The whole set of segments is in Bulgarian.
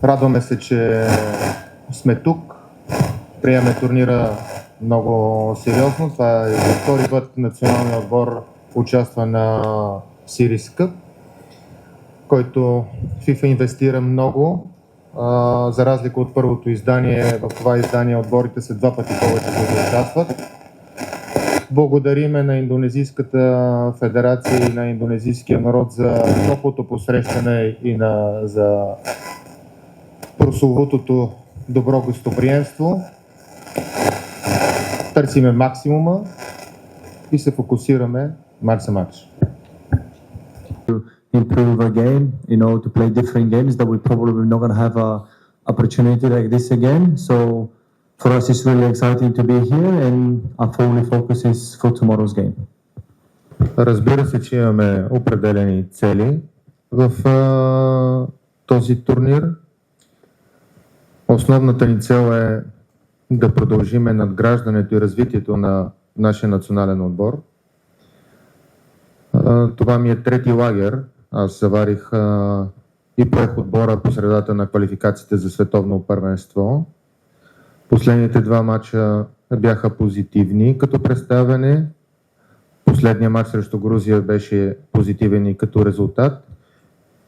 Радваме се, че сме тук. Приемаме турнира много сериозно. Това е за втори път националният отбор участва на Series Cup, който FIFA инвестира много. За разлика от първото издание, в това издание отборите са два пъти повече, които участват. Благодариме на Индонезийската федерация и на индонезийския народ за топлото посрещане и за прословутото добро гостоприемство. Търсиме максимума и се фокусираме мач за мач. Improve our game, to play different games that we probably not going to have a opportunity like this again. So for us, it's really exciting to be here, and our full focus is for tomorrow's game. Разбира се, че имаме определени цели в този турнир. Основната ни цел е да продължиме надграждането и развитието на нашия национален отбор. Това ми е трети лагер. Аз заварих и поех отбора по средата на квалификациите за световно първенство. Последните два мача бяха позитивни като представяне. Последният мач срещу Грузия беше позитивен и като резултат.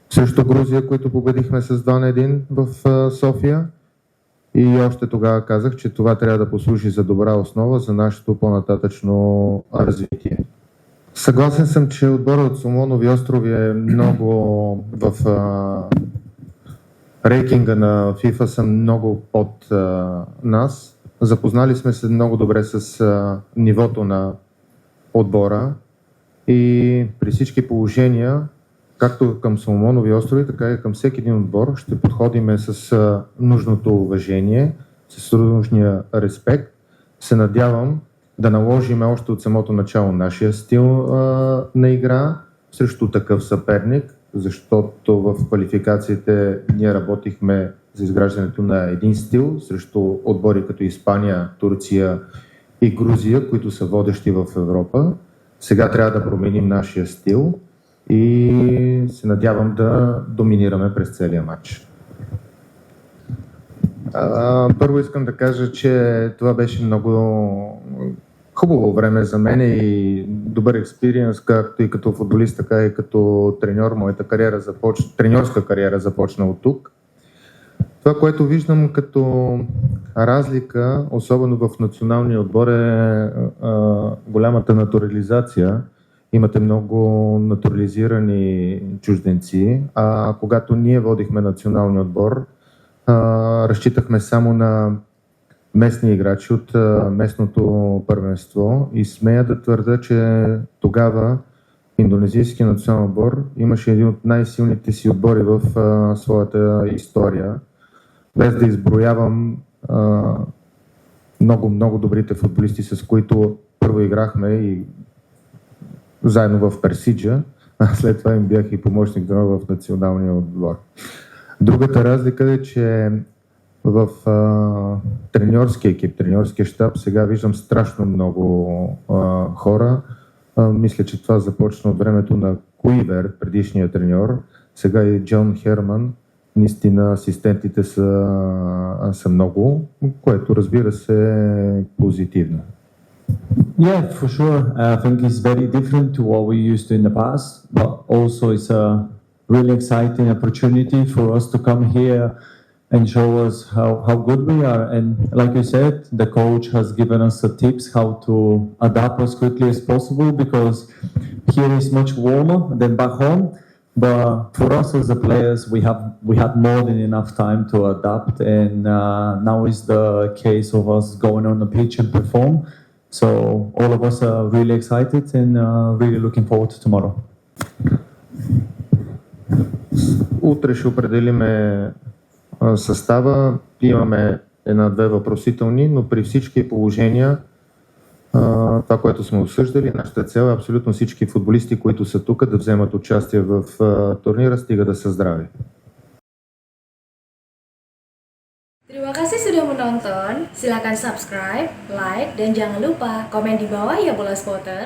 Срещу Грузия, които победихме с 2-1 в София. И още тогава казах, че това трябва да послужи за добра основа за нашето по-нататъчно развитие. Съгласен съм, че отборът от Соломонови острови е много в рейтинга на FIFA са много под нас. Запознали сме се много добре с нивото на отбора и при всички положения, както към Соломонови острови, така и към всеки един отбор, ще подходиме с нужното уважение, с нужния респект. Се надявам да наложим още от самото начало нашия стил на игра срещу такъв съперник, защото в квалификациите ние работихме за изграждането на един стил срещу отбори като Испания, Турция и Грузия, които са водещи в Европа. Сега трябва да променим нашия стил и се надявам да доминираме през целия матч. Първо искам да кажа, че това беше много хубаво време за мен и добър експириенс, както и като футболист, така и като треньор. Моята треньорска кариера започна от тук. Това, което виждам като разлика, особено в националния отбор, е голямата натурализация. Имате много натурализирани чужденци, а когато ние водихме националния отбор, разчитахме само на местни играчи от местното първенство и смея да твърда, че тогава индонезийския национален отбор имаше един от най-силните си отбори в своята история. Без да изброявам много добрите футболисти, с които първо играхме и заедно в Персиджа, а след това им бях и помощник в националния отбор. Другата разлика е, че в треньорския екип, треньорския щаб, сега виждам страшно много хора. Мисля, че това започна от времето на Куивер, предишния треньор. Сега и Джон Херман. Наистина асистентите са много, което разбира се е позитивно. Yeah, for sure. I think it's very different to what we used to in the past, but also it's a really exciting opportunity for us to come here and show us how good we are. And like you said, the coach has given us the tips how to adapt as quickly as possible, because here is much warmer than back home. But for us as the players, we had more than enough time to adapt, and now is the case of us going on the pitch and perform. So all of us are really excited and really looking forward to tomorrow. Утре ще определиме състава. Имаме една-две въпросителни, но при всички положения това, което сме обсъждали, нашата цел е абсолютно всички футболисти, които са тук, да вземат участие в турнира, стига да са здрави. Terima kasih sudah menonton. Silakan subscribe, like, dan jangan lupa komen di bawah ya Bola Spotter.